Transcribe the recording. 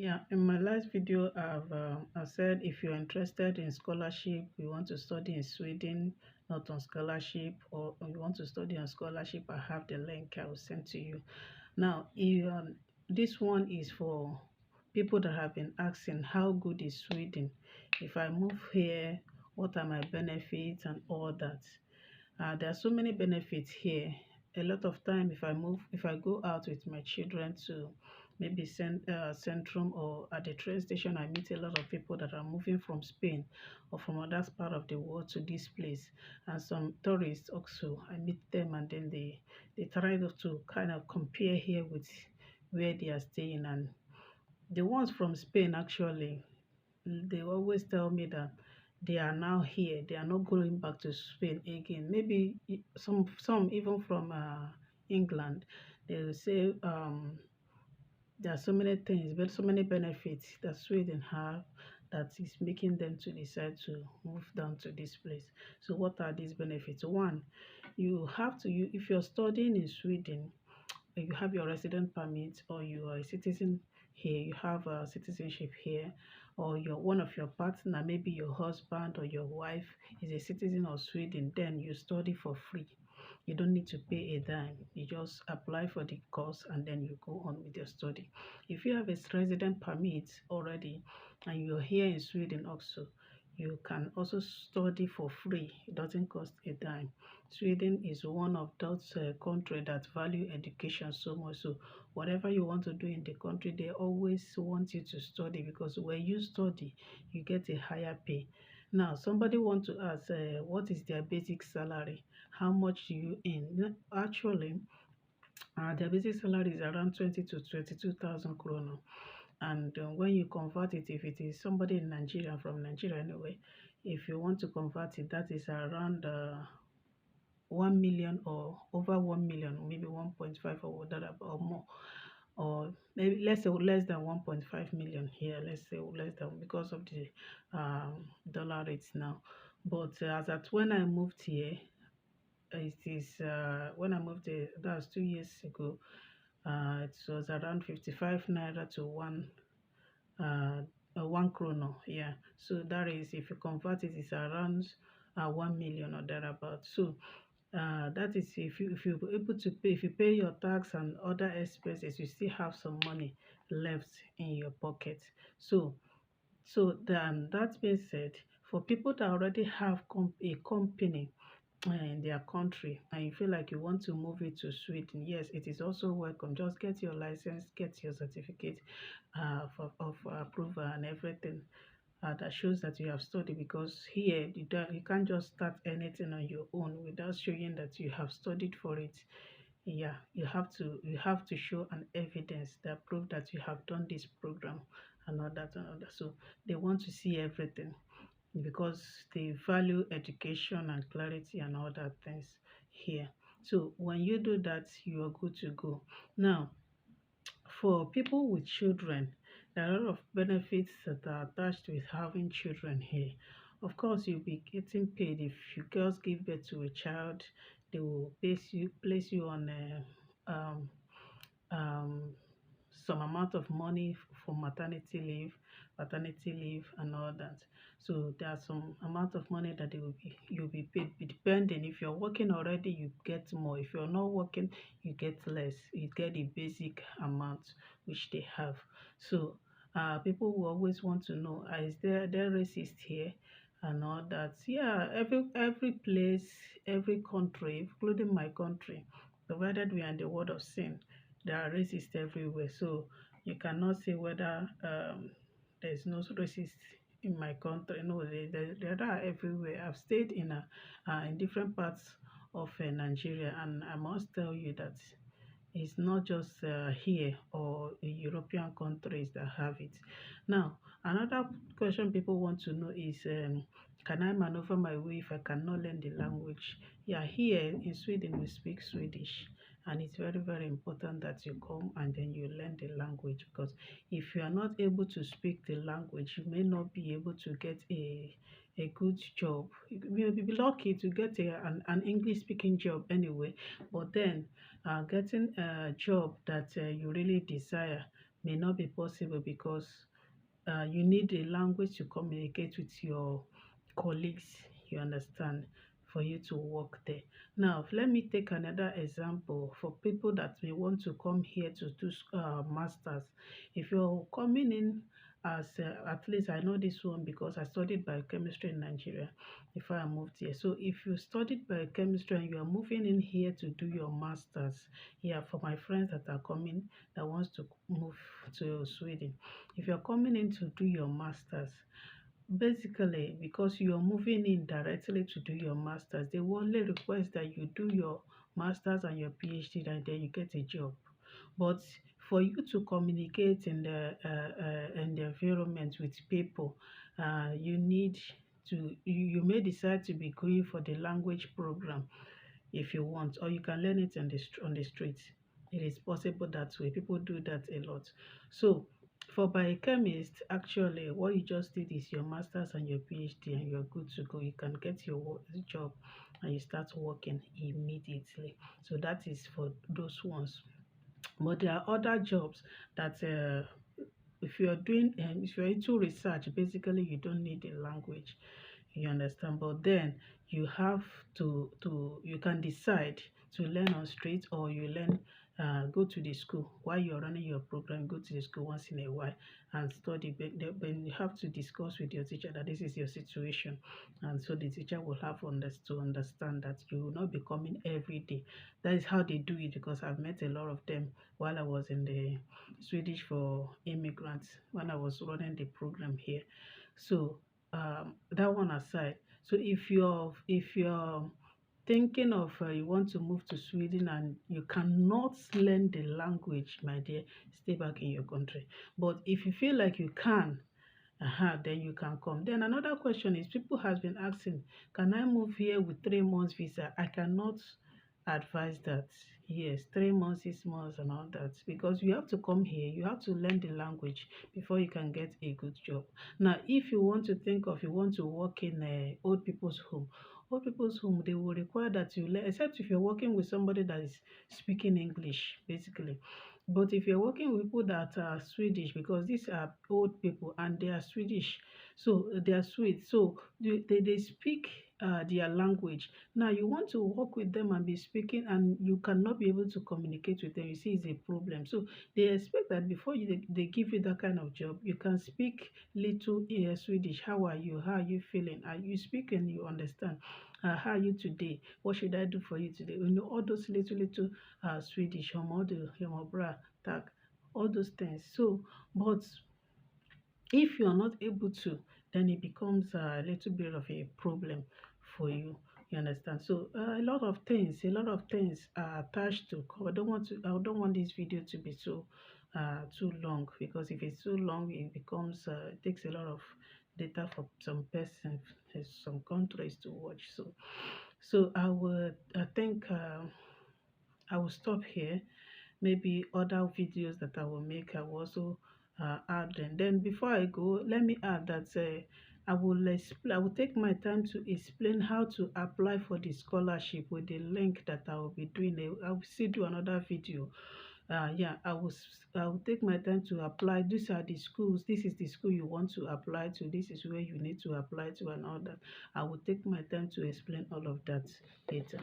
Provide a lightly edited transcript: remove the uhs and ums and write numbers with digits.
Yeah, in my last video, I said if you're interested in scholarship, you want to study in Sweden, not on scholarship, or you want to study on scholarship, I have the link I will send to you. Now, this one is for people that have been asking how good is Sweden? If I move here, what are my benefits and all that? There are so many benefits here. A lot of time, if I go out with my children to maybe Centrum or at the train station, I meet a lot of people that are moving from Spain or from other part of the world to this place, and some tourists also. I meet them, and then they try to kind of compare here with where they are staying, and the ones from Spain actually they always tell me that they are now here. They are not going back to Spain again. Maybe some even from England, they will say there are so many things, but so many benefits that Sweden have that is making them to decide to move down to this place. So what are these benefits? One, if you're studying in Sweden, you have your resident permit or you are a citizen here, you have a citizenship here, or one of your partner, maybe your husband or your wife is a citizen of Sweden, then you study for free. You don't need to pay a dime. You just apply for the course and then you go on with your study. If you have a resident permit already and you're here in Sweden also, you can also study for free. It doesn't cost a dime. Sweden is one of those countries that value education so much. So whatever you want to do in the country, they always want you to study because when you study, you get a higher pay. Now, somebody want to ask, what is their basic salary? How much do you earn? Actually, their basic salary is around 20 to 22,000 kroner. And when you convert it, if it is somebody in Nigeria, from Nigeria anyway, if you want to convert it, that is around 1 million or over 1 million, maybe 1.5 or that or more, or maybe let's say less than 1.5 million here. Let's say less than because of the dollar rates now. But as at when I moved here, it is when I moved here, that was 2 years ago. It was around 55 naira to uh, 1 kroner. Yeah, so that is if you convert it, it's around 1 million or thereabout. So that is if you're able to pay, if you pay your tax and other expenses, you still have some money left in your pocket. So then that being said, for people that already have a company in their country and you feel like you want to move it to Sweden, yes, it is also welcome. Just get your license, get your certificate of approval and everything that shows that you have studied, because here you can't just start anything on your own without showing that you have studied for it. Yeah, you have to show an evidence that prove that you have done this program and all that and all that. So they want to see everything because they value education and clarity and all that things here. So when you do that, you are good to go. Now, for people with children, there are a lot of benefits that are attached with having children here. Of course, you'll be getting paid if you girls give birth to a child. They will place you on a um, some amount of money for maternity leave, paternity leave, and all that. So there's some amount of money that you'll be paid. Depending if you're working already, you get more. If you're not working, you get less. You get the basic amount which they have. So people will always want to know: is there racist here? And all that. Yeah, every place, every country, including my country, provided we are in the world of sin, there are racists everywhere. So you cannot say whether there's no racist in my country. No, there are everywhere. I've stayed in different parts of Nigeria, and I must tell you that it's not just here or in European countries that have it. Now, another question people want to know is, can I maneuver my way if I cannot learn the language? Yeah, here in Sweden we speak Swedish, and it's very, very important that you come and then you learn the language, because if you are not able to speak the language, you may not be able to get a good job. You may be lucky to get an English speaking job anyway, but then getting a job that you really desire may not be possible because you need a language to communicate with your colleagues, you understand, for you to work there. Now, let me take another example for people that may want to come here to do masters. If you're coming in as at least I know this one because I studied biochemistry in Nigeria before I moved here. So if you studied biochemistry and you are moving in here to do your masters, yeah, for my friends that are coming that wants to move to Sweden, if you're coming in to do your masters, basically because you're moving in directly to do your masters, they will only request that you do your masters and your PhD and then you get a job. But for you to communicate in the environment with people, you need to you may decide to be going for the language program if you want, or you can learn it on on the streets. It is possible that way. People do that a lot. So for biochemist, actually, what you just did is your master's and your PhD, and you're good to go. You can get your job and you start working immediately. So that is for those ones. But there are other jobs that if you're doing if you're into research, basically you don't need a language, you understand, but then you have to you can decide to learn on street, or you learn go to the school while you're running your program. Go to the school once in a while and study, but then you have to discuss with your teacher that this is your situation, and so the teacher will have to understand that you will not be coming every day. That is how they do it, because I've met a lot of them while I was in the Swedish for immigrants when I was running the program here. So that one aside, so if you're thinking of you want to move to Sweden and you cannot learn the language, my dear, stay back in your country. But if you feel like you can, then you can come. Then another question is, people has been asking, can I move here with 3 months visa? I cannot advise that. Yes, 3 months, 6 months, and all that, because you have to come here, you have to learn the language before you can get a good job. Now, if you want to think of you want to work in a old people's home, they will require that you learn, except if you're working with somebody that is speaking English, basically. But if you're working with people that are Swedish, because these are old people and they are Swedish, so they are Swedes, so they speak their language. Now you want to work with them and be speaking, and you cannot be able to communicate with them. You see, it's a problem. So they expect that before they give you that kind of job, you can speak little Swedish. How are you? How are you feeling? Are you speaking? You understand? How are you today? What should I do for you today? You know, all those little Swedish, bra, tag, all those things. So, but if you are not able to, then it becomes a little bit of a problem for you. You understand? So a lot of things are attached to. I don't want this video to be too long, because if it's too long, it becomes it takes a lot of data for some persons, some countries to watch. So I think I will stop here. Maybe other videos that I will make, I will also add them. Then before I go, let me add that I will take my time to explain how to apply for the scholarship with the link that I will be doing. I will still do another video. Yeah, I will take my time to apply. These are the schools. This is the school you want to apply to. This is where you need to apply to, and all that. I will take my time to explain all of that later.